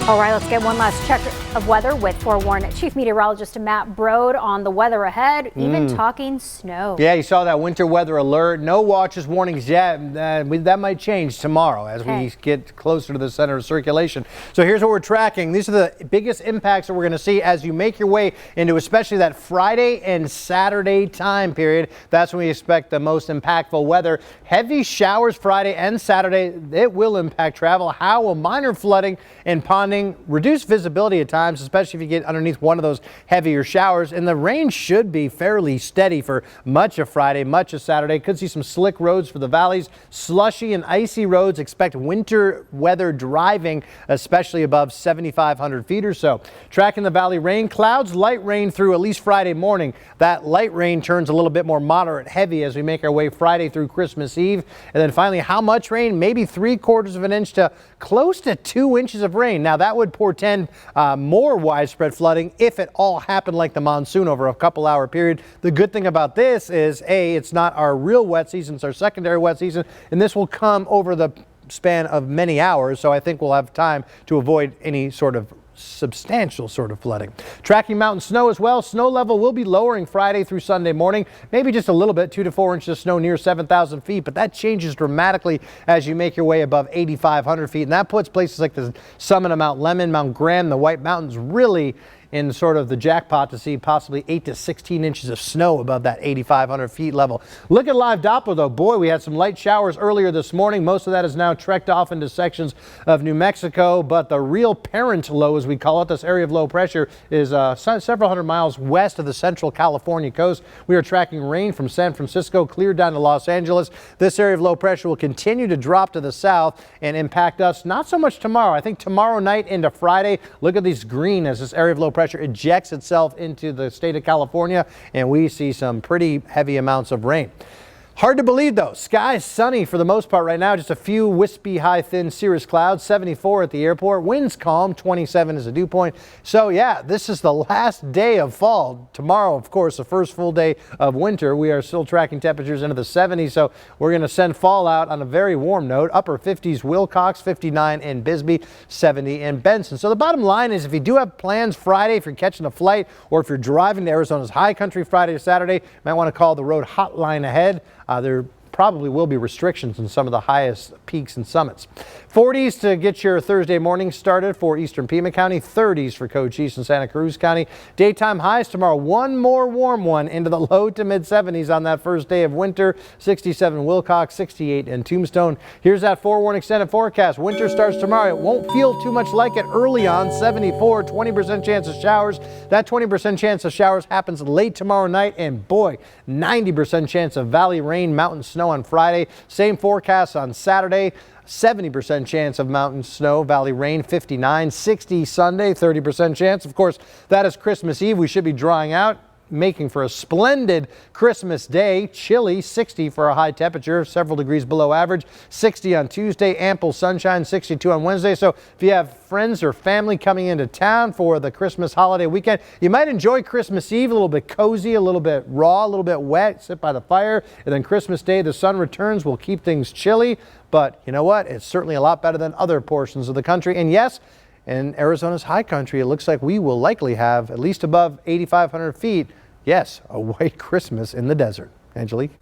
All right, let's get one last check of weather with forewarned Chief Meteorologist Matt Brode on the weather ahead, even talking snow. Yeah, you saw that winter weather alert. No watches, warnings yet. That might change tomorrow as we get closer to the center of circulation. So here's what we're tracking. These are the biggest impacts that we're going to see as you make your way into especially that Friday and Saturday time period. That's when we expect the most impactful weather. Heavy showers Friday and Saturday. It will impact travel. How will minor flooding and ponding reduce visibility at times, especially if you get underneath one of those heavier showers. And the rain should be fairly steady for much of Friday, much of Saturday. Could see some slick roads for the valleys, slushy and icy roads. Expect winter weather driving, especially above 7,500 feet or so. Tracking the valley rain clouds, light rain through at least Friday morning. That light rain turns a little bit more moderate heavy as we make our way Friday through Christmas Eve. And then finally, how much rain? Maybe 3/4 of an inch to close to 2 inches of rain. Now that would portend more widespread flooding if it all happened like the monsoon over a couple-hour period. The good thing about this is, A, it's not our real wet season, it's our secondary wet season, and this will come over the span of many hours, so I think we'll have time to avoid any sort of substantial sort of flooding. Tracking mountain snow as well. Snow level will be lowering Friday through Sunday morning, maybe just a little bit, 2 to 4 inches of snow near 7,000 feet, but that changes dramatically as you make your way above 8,500 feet, and that puts places like the summit of Mount Lemmon, Mount Graham, the White Mountains really in sort of the jackpot to see possibly 8 to 16 inches of snow above that 8,500 feet level. Look at live Doppler though. Boy, we had some light showers earlier this morning. Most of that is now trekked off into sections of New Mexico, but the real parent low, as we call it, this area of low pressure is several hundred miles west of the central California coast. We are tracking rain from San Francisco clear down to Los Angeles. This area of low pressure will continue to drop to the south and impact us not so much tomorrow. I think tomorrow night into Friday, look at these green as this area of low pressure ejects itself into the state of California, and we see some pretty heavy amounts of rain. Hard to believe though, skies sunny for the most part right now, just a few wispy high thin cirrus clouds, 74 at the airport, winds calm, 27 is the dew point. So yeah, this is the last day of fall. Tomorrow, of course, the first full day of winter. We are still tracking temperatures into the 70s, so we're going to send fall out on a very warm note. Upper 50s Wilcox, 59 in Bisbee, 70 in Benson. So the bottom line is, if you do have plans Friday, if you're catching a flight or if you're driving to Arizona's high country Friday or Saturday, you might want to call the road hotline ahead. There probably will be restrictions in some of the highest peaks and summits. 40s to get your Thursday morning started for eastern Pima County, 30s for Cochise and Santa Cruz County. Daytime highs tomorrow, one more warm one into the low to mid 70s on that first day of winter. 67 Wilcox, 68 in Tombstone. Here's that forewarned extended forecast. Winter starts tomorrow. It won't feel too much like it early on. 74, 20% chance of showers. That 20% chance of showers happens late tomorrow night, and boy, 90% chance of valley rain, mountain snow on Friday. Same forecast on Saturday. 70% chance of mountain snow, valley rain, 59, 60 Sunday, 30% chance. Of course, that is Christmas Eve. We should be drying out, making for a splendid Christmas day. Chilly, 60 for a high temperature, several degrees below average. 60 on Tuesday, ample sunshine, 62 on Wednesday. So if you have friends or family coming into town for the Christmas holiday weekend, you might enjoy Christmas Eve, a little bit cozy, a little bit raw, a little bit wet, sit by the fire. And then Christmas Day, the sun returns, will keep things chilly. But you know what? It's certainly a lot better than other portions of the country. And yes, in Arizona's high country, it looks like we will likely have, at least above 8,500 feet, yes, a white Christmas in the desert. Angelique?